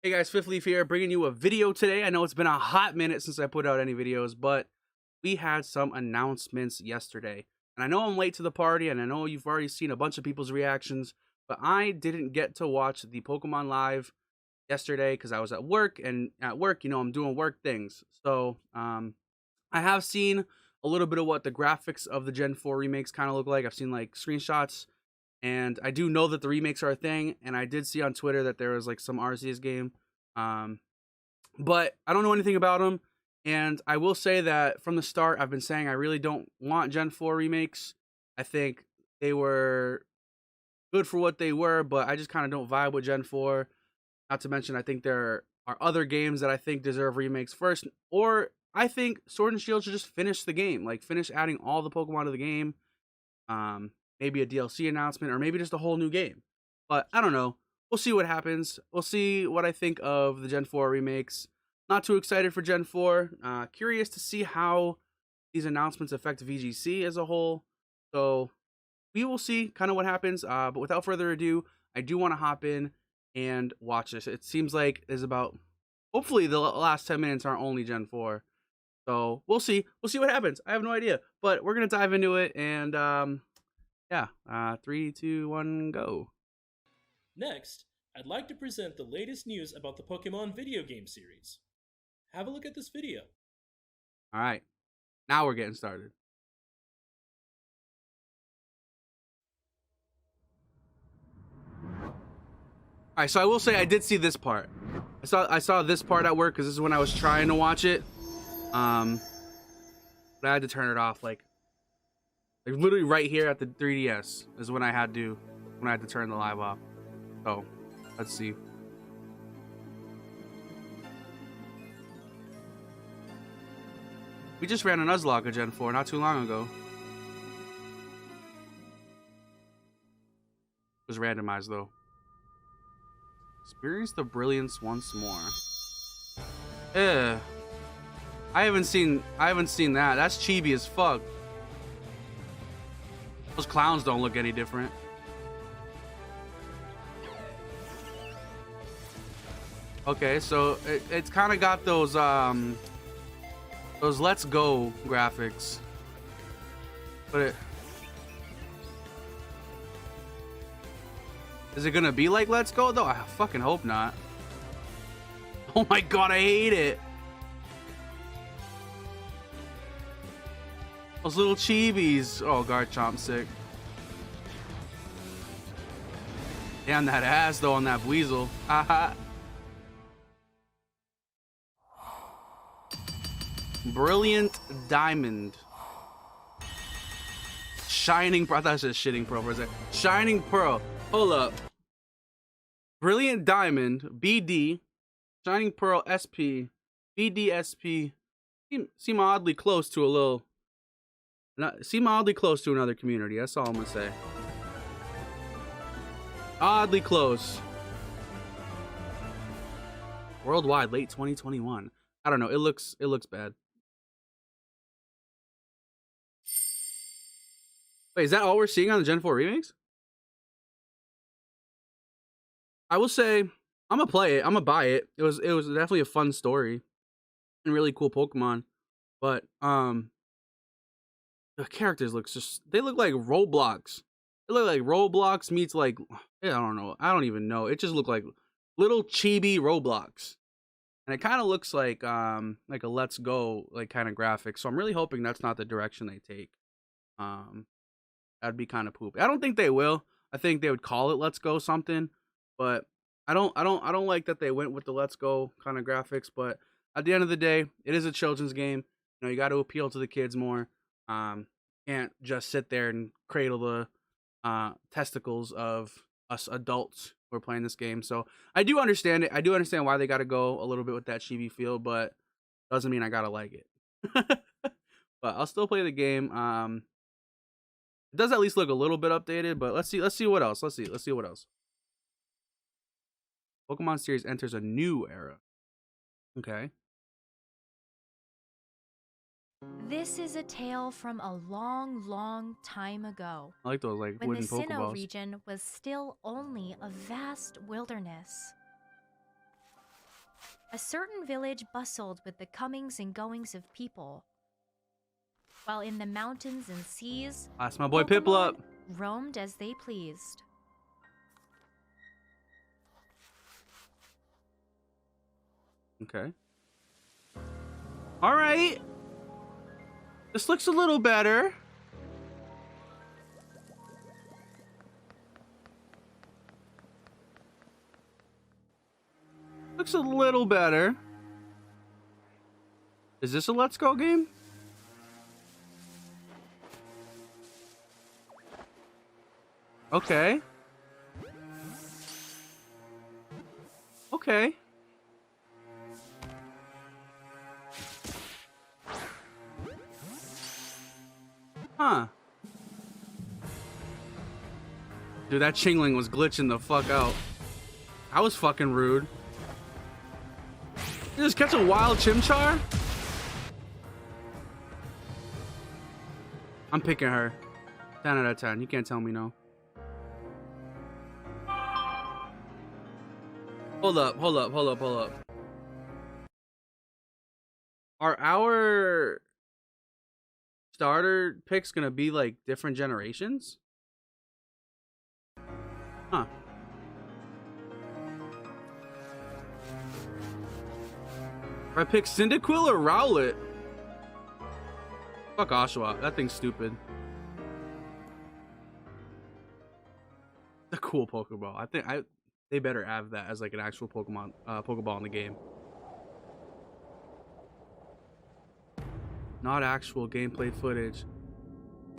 Hey guys, Fifth Leaf here, bringing you a video today. I know it's been a hot minute since I put out any videos, but we had some announcements yesterday. And I know I'm late to the party, and I know you've already seen a bunch of people's reactions, but I didn't get to watch the Pokemon Live yesterday because I was at work, and at work, I'm doing work things. So, I have seen a little bit of what the graphics of the Gen 4 remakes kind of look like. I've seen like screenshots, and I do know that the remakes are a thing, and I did see on Twitter that there was like some Arceus game. Um, but I don't know anything about them. And I will say that from the start, I've been saying I really don't want Gen 4 remakes. I think they were good for what they were, but I just kind of don't vibe with Gen 4. Not to mention, I think there are other games that I think deserve remakes first. Or I think Sword and Shield should just finish the game. Like, finish adding all the Pokemon to the game. Maybe a DLC announcement, or maybe just a whole new game. But I don't know. We'll see what happens. We'll see what I think of the Gen 4 remakes. Not too excited for Gen 4. Curious to see how these announcements affect VGC as a whole. So we will see kind of what happens. But without further ado, I do want to hop in and watch this. It seems like there's about, hopefully the last 10 minutes aren't only Gen 4. So we'll see. We'll see what happens. I have no idea. But we're going to dive into it. And yeah, 3, 2, 1, go. Next, I'd like to present the latest news about the Pokémon video game series. Have a look at this video. All right, now we're getting started. All right, so I will say I did see this part. I saw this part at work because this is when I was trying to watch it. But I had to turn it off, like literally right here at the 3DS is when I had to turn the live off. So let's see. We just ran a Nuzlocke of Gen 4 not too long ago. It was randomized though. Experience the brilliance once more. I haven't seen that. That's chibi as fuck. Those clowns don't look any different. Okay, so it's kind of got those Let's Go graphics, but is it gonna be like Let's Go though? I fucking hope not. Oh my god, I hate it. Those little chibis. Oh, Garchomp's sick. Damn, that ass though on that Weasel. Haha. Brilliant Diamond. Shining Pearl. I thought it was shitting Pearl for a second. Shining Pearl. Hold up. Brilliant Diamond. BD. Shining Pearl SP. BD SP. Seem oddly close to a little. Seem oddly close to another community. That's all I'm gonna say. Oddly close. Worldwide, late 2021. I don't know. It looks bad. Wait, is that all we're seeing on the Gen 4 remakes? I will say I'm gonna play it. I'm gonna buy it. It was definitely a fun story and really cool Pokemon, but the characters they look like Roblox. They look like Roblox meets like, I don't know. I don't even know. It just looked like little chibi Roblox. And it kind of looks like a Let's Go like kind of graphic. So I'm really hoping that's not the direction they take. That'd be kind of poop. I don't think they will. I think they would call it Let's Go something, but I don't like that they went with the Let's Go kind of graphics. But at the end of the day, it is a children's game. You got to appeal to the kids more. Can't just sit there and cradle the testicles of us adults who are playing this game. So I do understand it. I do understand why they got to go a little bit with that chibi feel, but doesn't mean I gotta like it. But I'll still play the game. It does at least look a little bit updated, but let's see what else. Let's see what else. Pokemon series enters a new era. Okay. This is a tale from a long, long time ago, I like those like when wooden the Sinnoh Pokeballs. region was still only a vast wilderness. A certain village bustled with the comings and goings of people, while in the mountains and seas, That's my boy Pokemon Piplup. roamed as they pleased. Okay. All right. This looks a little better. Looks a little better. Is this a Let's Go game? Okay. Okay. Huh. Dude, that Chingling was glitching the fuck out. That was fucking rude. You just catch a wild Chimchar? I'm picking her. 10 out of 10. You can't tell me no. Hold up, hold up, hold up, hold up. Are our starter picks gonna be like different generations? Huh. I pick Cyndaquil or Rowlet? Fuck Oshawott. That thing's stupid. A cool Pokeball. I think they better have that as like an actual Pokemon Pokeball in the game. Not actual gameplay footage.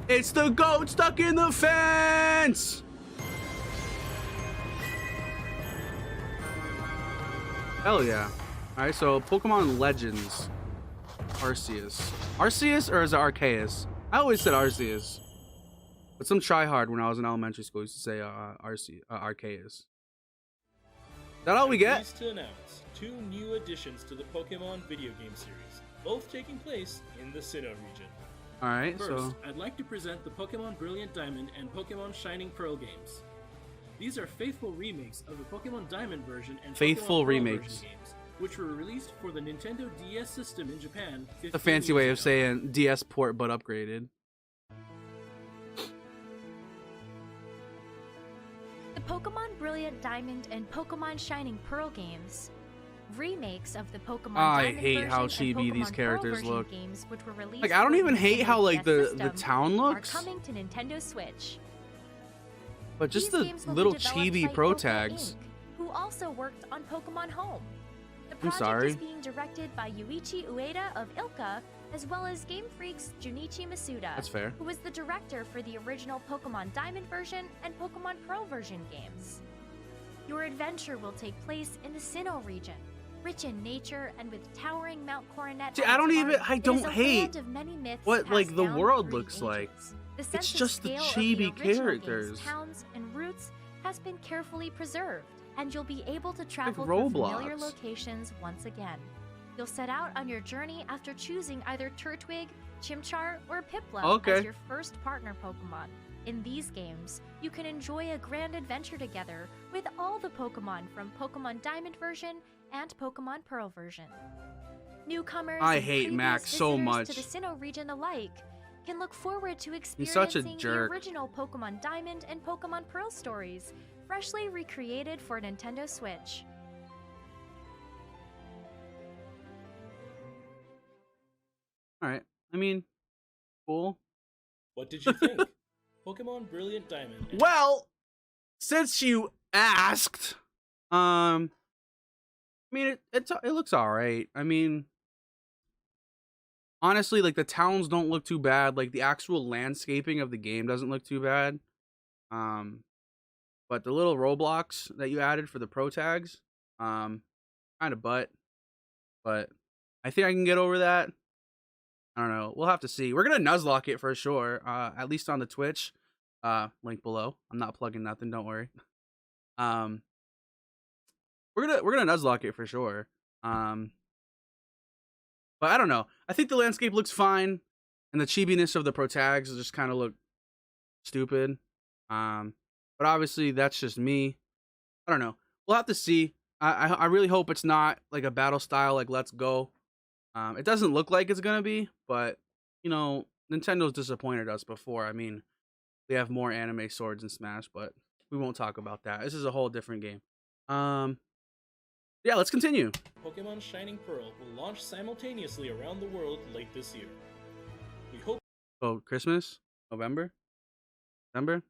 It's the goat stuck in the fence! Hell yeah. Alright, so Pokemon Legends. Arceus. Arceus or is it Arceus? I always said Arceus. But some tryhard when I was in elementary school used to say Arceus. Is that all we get? Pleased to announce 2 new additions to the Pokemon video game series, both taking place in the Sinnoh region. Alright, First, so I'd like to present the Pokemon Brilliant Diamond and Pokemon Shining Pearl games. These are faithful remakes of the Pokemon Diamond version and Faithful Pokemon Pearl remakes. version games, which were released for the Nintendo DS system in Japan 15 a fancy years way of ago. saying DS port but upgraded. The Pokemon Brilliant Diamond and Pokemon Shining Pearl games, remakes of the Pokemon I Diamond hate version how and chibi these Pokemon characters Pearl version look. games, which were released Like I don't for even the hate Nintendo how like DS the system, town are looks, coming to Nintendo Switch. but just These the games will little be developed chibi by pro Ilka tags. Inc., who also worked on Pokemon Home. The I'm project sorry. is being directed by Yuichi Ueda of Ilka, as well as Game Freak's Junichi Masuda, That's fair. who was the director for the original Pokemon Diamond version and Pokemon Pearl version games. Your adventure will take place in the Sinnoh region, rich in nature and with towering Mount Coronet. See, at I its don't heart. even- I It don't is a hate land of many myths what, passed like, the down world through looks the like. ages. The It's sense of just the scale of chibi original game's characters. towns and routes has been carefully preserved, and you'll be able to travel through familiar Roblox. locations once again. You'll set out on your journey after choosing either Turtwig, Chimchar, or Piplup Okay. as your first partner Pokemon. In these games, you can enjoy a grand adventure together with all the Pokemon from Pokemon Diamond version and Pokemon Pearl version. Newcomers I and hate previous Max so visitors much. to the Sinnoh region alike can look forward to He's such a experiencing the jerk. original Pokemon Diamond and Pokemon Pearl stories, freshly recreated for Nintendo Switch. Alright. I mean, cool. What did you think? Pokemon Brilliant Diamond. And Well, since you asked, I mean it looks alright. I mean, honestly, like the towns don't look too bad. Like the actual landscaping of the game doesn't look too bad. But the little Roblox that you added for the pro tags, kind of but I think I can get over that. I don't know. We'll have to see. We're gonna Nuzlocke it for sure. At least on the Twitch. Link below. I'm not plugging nothing. Don't worry. We're gonna Nuzlocke it for sure. But I don't know. I think the landscape looks fine, and the chibiness of the pro tags just kind of look stupid. But obviously that's just me. I don't know. We'll have to see. I really hope it's not like a battle style like Let's Go. It doesn't look like it's gonna be, but you know, Nintendo's disappointed us before. I mean, we have more anime swords in Smash, but we won't talk about that. This is a whole different game. Um, yeah, let's continue. Pokemon Shining Pearl will launch simultaneously around the world late this year. We hope Oh, Christmas, November, December,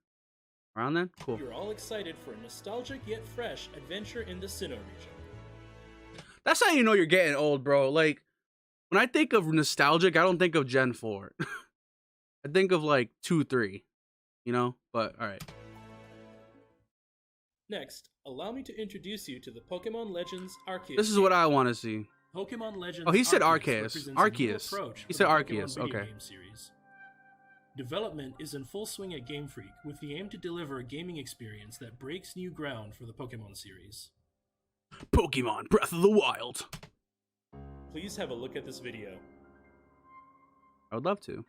around then. Cool. you're all excited for a nostalgic yet fresh adventure in the Sinnoh region. That's how you know you're getting old, bro. Like when I think of nostalgic, I don't think of Gen 4. I think of like 2, 3. You know, but all right. Next, allow me to introduce you to the Pokemon Legends Arceus. This is what I want to see. Pokemon Legends. Oh, he said Arceus. represents a new Arceus. approach He for said the Pokemon Arceus. video Okay. game series. Development is in full swing at Game Freak with the aim to deliver a gaming experience that breaks new ground for the Pokemon series. Pokemon Breath of the Wild. Please have a look at this video. I would love to.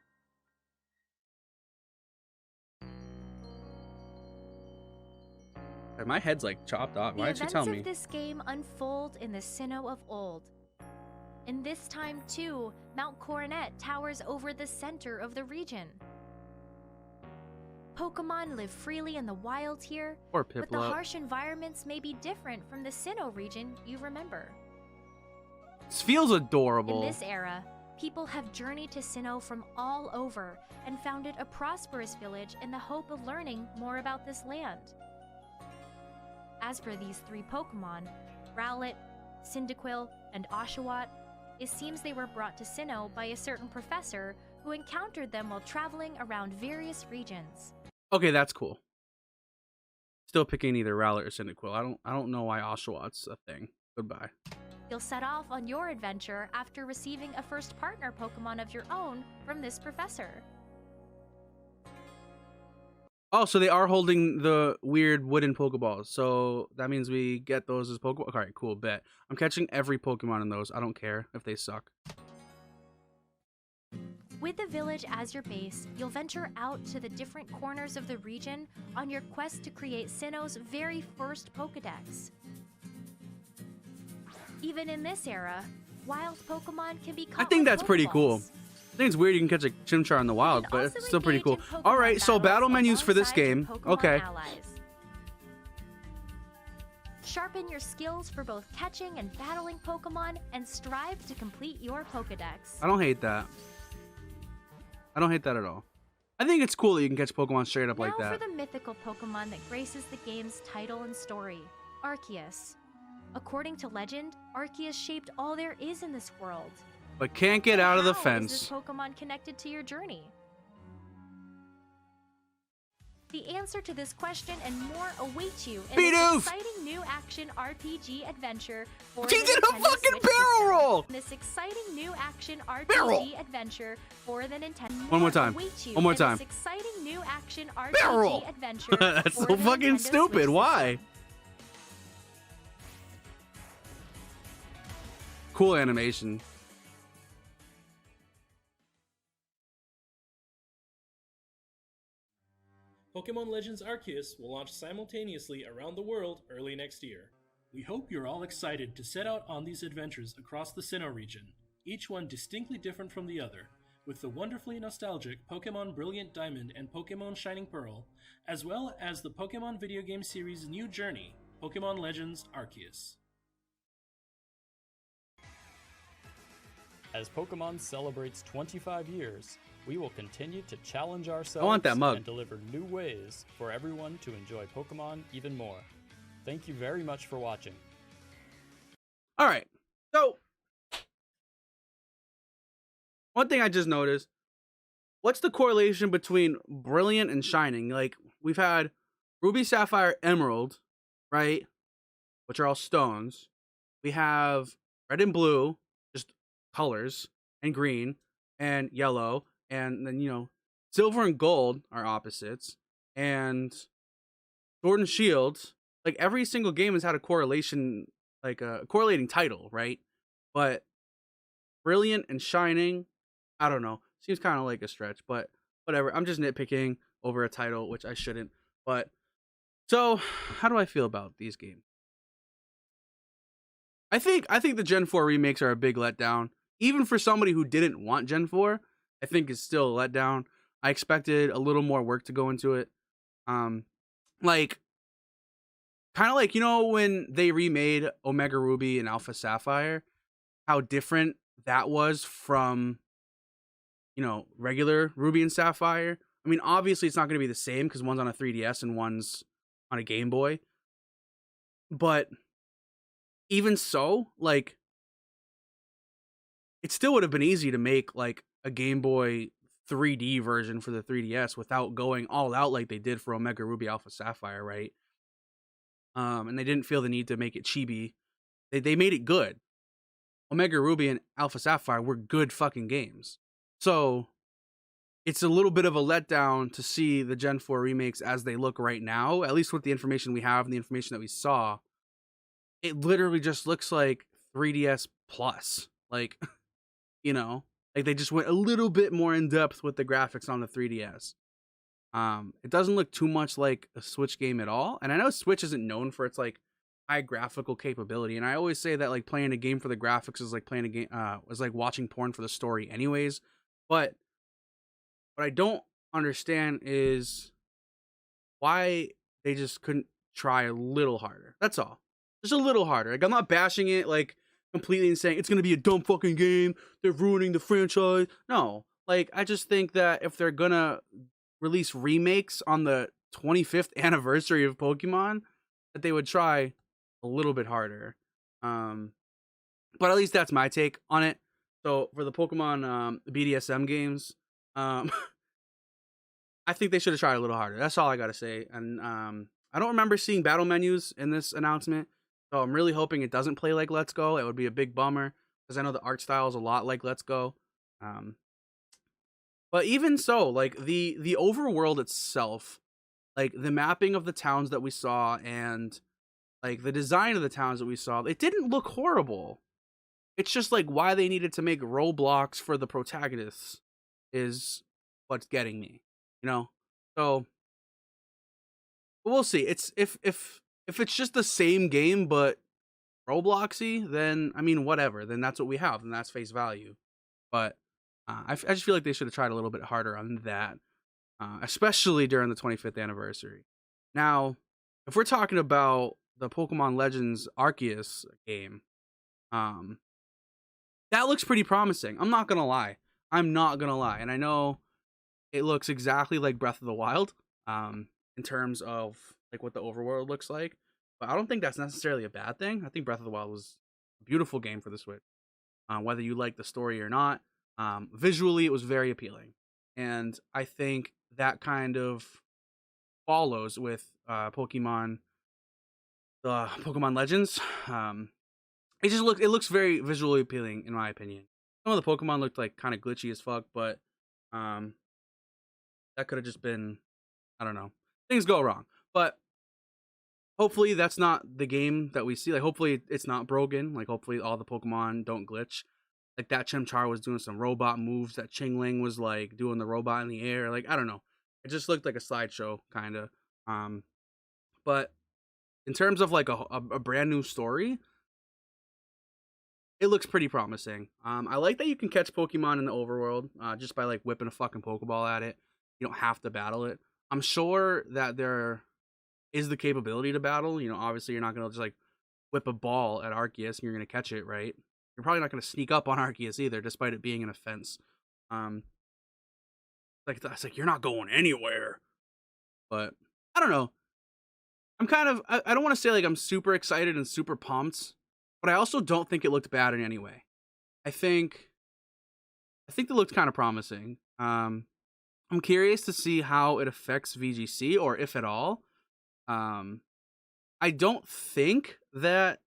My head's like chopped off. Why didn't you tell The me? events of this game unfold in the Sinnoh of old. In this time, too, Mount Coronet towers over the center of the region. Pokemon live freely in the wild here, Or but the Piplup. harsh environments may be different from the Sinnoh region you remember. This feels In adorable. this era, people have journeyed to Sinnoh from all over and founded a prosperous village in the hope of learning more about this land. As for these three Pokemon, Rowlet, Cyndaquil, and Oshawott, it seems they were brought to Sinnoh by a certain professor who encountered them while traveling around various regions. Okay, that's cool. Still picking either Rowlet or Cyndaquil. I don't know why Oshawott's a thing. Goodbye. You'll set off on your adventure after receiving a first partner Pokemon of your own from this professor. Oh, so they are holding the weird wooden Pokeballs. So that means we get those as Pokeball. All right, cool, bet. I'm catching every Pokemon in those. I don't care if they suck. With the village as your base, you'll venture out to the different corners of the region on your quest to create Sinnoh's very first Pokedex. Even in this era, wild Pokemon can be caught I think with that's pretty cool. Pokeballs. I think it's weird you can catch a Chimchar in the wild, You but can it's also still pretty cool. engage in Pokemon All right, so battle battles menus for this alongside your game. Pokemon Okay. allies. Sharpen your skills for both catching and battling Pokemon and strive to complete your Pokedex. I don't hate that. I don't hate that at all. I think it's cool that you can catch Pokemon straight up like Now that. for the mythical Pokemon that graces the game's title and story, Arceus. According to legend, Arceus shaped all there is in this world. But can't get out of the How is this fence. Pokemon connected to your journey? The answer to this question and more await you in this Bidoof! exciting new action RPG adventure for He the did a Nintendo fucking Switch barrel system. roll! This exciting new action RPG Barrel! adventure for the Nintendo. One more time. awaits you One more in time. This exciting new action RPG Barrel! adventure. That's for so the fucking Nintendo stupid. Switch Why? system. Cool animation. Pokemon Legends Arceus will launch simultaneously around the world early next year. We hope you're all excited to set out on these adventures across the Sinnoh region, each one distinctly different from the other, with the wonderfully nostalgic Pokemon Brilliant Diamond and Pokemon Shining Pearl, as well as the Pokemon video game series' new journey, Pokemon Legends Arceus. As Pokemon celebrates 25 years, we will continue to challenge ourselves want that mug. and deliver new ways for everyone to enjoy Pokemon even more. Thank you very much for watching. All right. So, one thing I just noticed, what's the correlation between Brilliant and Shining? Like, we've had Ruby, Sapphire, Emerald, right? Which are all stones. We have Red and Blue, just colors, and Green, and Yellow, and then, you know, Silver and Gold are opposites, and Sword and Shield. Like, every single game has had a correlation, like a correlating title, right? But Brilliant and Shining, I don't know. Seems kind of like a stretch, but whatever. I'm just nitpicking over a title, which I shouldn't. But so, how do I feel about these games? I think the Gen 4 remakes are a big letdown. Even for somebody who didn't want Gen 4, I think it's still a letdown. I expected a little more work to go into it. Um, like kind of like when they remade Omega Ruby and Alpha Sapphire, how different that was from regular Ruby and Sapphire. I mean, obviously it's not going to be the same because one's on a 3DS and one's on a Game Boy. But even so, like it still would have been easy to make like a Game Boy 3D version for the 3DS without going all out like they did for Omega Ruby Alpha Sapphire, right? And they didn't feel the need to make it chibi. They made it good. Omega Ruby and Alpha Sapphire were good fucking games. So it's a little bit of a letdown to see the Gen 4 remakes as they look right now, at least with the information we have and the information that we saw. It literally just looks like 3DS Plus. Like, like they just went a little bit more in depth with the graphics on the 3DS. It doesn't look too much like a Switch game at all. And I know Switch isn't known for its like high graphical capability. And I always say that like playing a game for the graphics is like playing a game is like watching porn for the story anyways. But what I don't understand is why they just couldn't try a little harder. That's all. Just a little harder. Like I'm not bashing it like completely and saying it's gonna be a dumb fucking game. They're ruining the franchise. No. Like I just think that if they're gonna release remakes on the 25th anniversary of Pokemon, that they would try a little bit harder. But at least that's my take on it. So for the Pokemon BDSM games, um, I think they should have tried a little harder. That's all I gotta say. And I don't remember seeing battle menus in this announcement, so I'm really hoping it doesn't play like Let's Go. It would be a big bummer because I know the art style is a lot like Let's Go. Um, but even so, like the overworld itself, like the mapping of the towns that we saw and like the design of the towns that we saw, it didn't look horrible. It's just like why they needed to make roadblocks for the protagonists is what's getting me, you know. So we'll see. It's if it's just the same game but Robloxy, then I mean whatever. Then that's what we have, and that's face value. But I just feel like they should have tried a little bit harder on that, especially during the 25th anniversary. Now, if we're talking about the Pokemon Legends Arceus game, um, that looks pretty promising. I'm not gonna lie. I'm not gonna lie, and I know it looks exactly like Breath of the Wild, in terms of like what the overworld looks like. But I don't think that's necessarily a bad thing. I think Breath of the Wild was a beautiful game for the Switch. Whether you like the story or not, visually it was very appealing, and I think that kind of follows with Pokemon Legends. It looks very visually appealing in my opinion. Some of the Pokemon looked like kind of glitchy as fuck, but um, that could have just been, I don't know. Things go wrong. But hopefully that's not the game that we see. Like hopefully it's not broken. Like hopefully all the Pokemon don't glitch. Like that Chimchar was doing some robot moves. That Chingling was like doing the robot in the air. Like I don't know. It just looked like a slideshow kind of. But in terms of like a brand new story, it looks pretty promising. I like that you can catch Pokemon in the overworld just by like whipping a fucking Pokeball at it. You don't have to battle it. I'm sure that there is the capability to battle. Obviously you're not gonna just like whip a ball at Arceus and you're gonna catch it, right? You're probably not gonna sneak up on Arceus either, despite it being in a fence. Um, like it's like you're not going anywhere. But I don't know. I'm kind of I don't want to say like I'm super excited and super pumped, but I also don't think it looked bad in any way. I think it looked kind of promising. I'm curious to see how it affects VGC or if at all. Um, I don't think that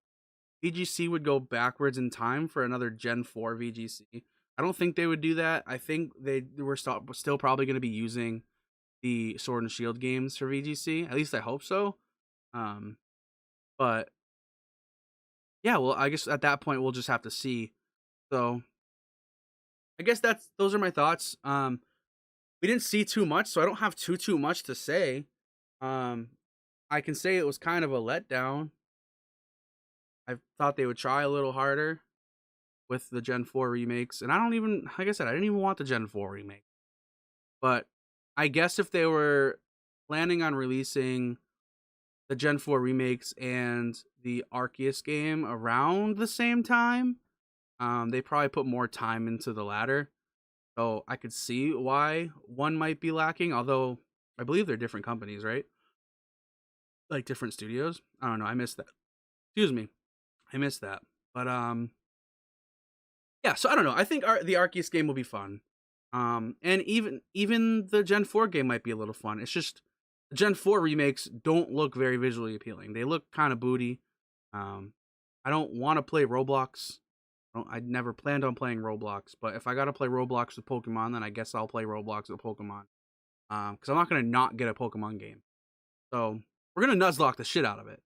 VGC would go backwards in time for another Gen 4 VGC. I don't think they would do that. I think they were still probably going to be using the Sword and Shield games for VGC. At least I hope so. But yeah, well, I guess at that point we'll just have to see. So I guess those are my thoughts. We didn't see too much, so I don't have too much to say. I can say it was kind of a letdown. I thought they would try a little harder with the Gen 4 remakes. And I don't even, like I said, I didn't even want the Gen 4 remake. But I guess if they were planning on releasing the Gen 4 remakes and the Arceus game around the same time, they probably put more time into the latter. So I could see why one might be lacking, although I believe they're different companies, right? Like different studios. I don't know. I missed that. Excuse me. I missed that. But yeah, so I don't know. I think the Arceus game will be fun. And even the Gen 4 game might be a little fun. It's just the Gen 4 remakes don't look very visually appealing. They look kind of booty. I don't want to play Roblox. I never planned on playing Roblox, but if I gotta play Roblox with Pokemon, then I guess I'll play Roblox with Pokemon. Because I'm not gonna not get a Pokemon game. So we're gonna Nuzlocke the shit out of it.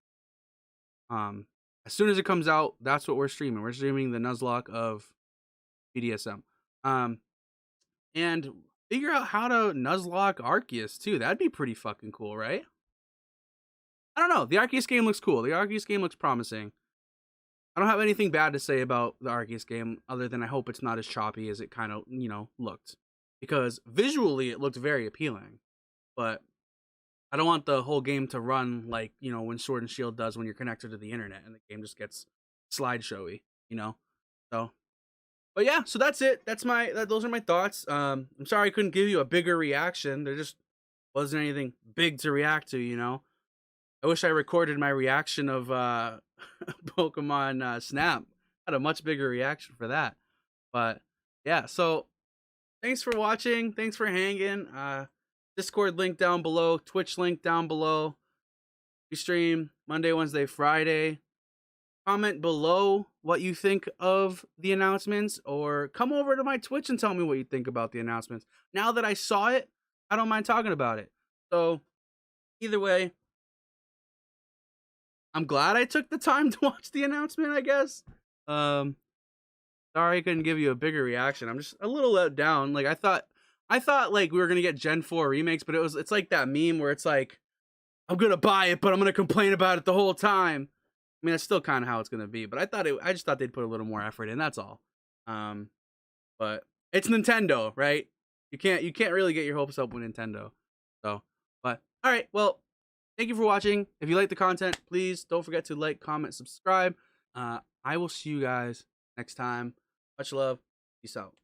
Um, as soon as it comes out, that's what we're streaming. We're streaming the Nuzlocke of BDSM. And figure out how to Nuzlocke Arceus too. That'd be pretty fucking cool, right? I don't know. The Arceus game looks cool. The Arceus game looks promising. I don't have anything bad to say about the Arceus game other than I hope it's not as choppy as it kind of, looked. Because visually it looked very appealing. But I don't want the whole game to run like, when Sword and Shield does when you're connected to the internet and the game just gets slideshowy. So, but yeah, so that's it. Those are my thoughts. I'm sorry I couldn't give you a bigger reaction. There just wasn't anything big to react to. I wish I recorded my reaction of Pokemon Snap. I had a much bigger reaction for that. But yeah, so thanks for watching. Thanks for hanging. Discord link down below. Twitch link down below. We stream Monday, Wednesday, Friday. Comment below what you think of the announcements, or come over to my Twitch and tell me what you think about the announcements. Now that I saw it, I don't mind talking about it. So either way, I'm glad I took the time to watch the announcement, I guess. Sorry I couldn't give you a bigger reaction. I'm just a little let down. Like I thought like we were gonna get Gen 4 remakes, but it's like that meme where it's like, I'm gonna buy it, but I'm gonna complain about it the whole time. I mean, that's still kind of how it's gonna be, but I just thought they'd put a little more effort in. That's all. But it's Nintendo, right? You can't really get your hopes up with Nintendo. So, but all right, well, thank you for watching. If you like the content, please don't forget to like, comment, subscribe. I will see you guys next time. Much love. Peace out.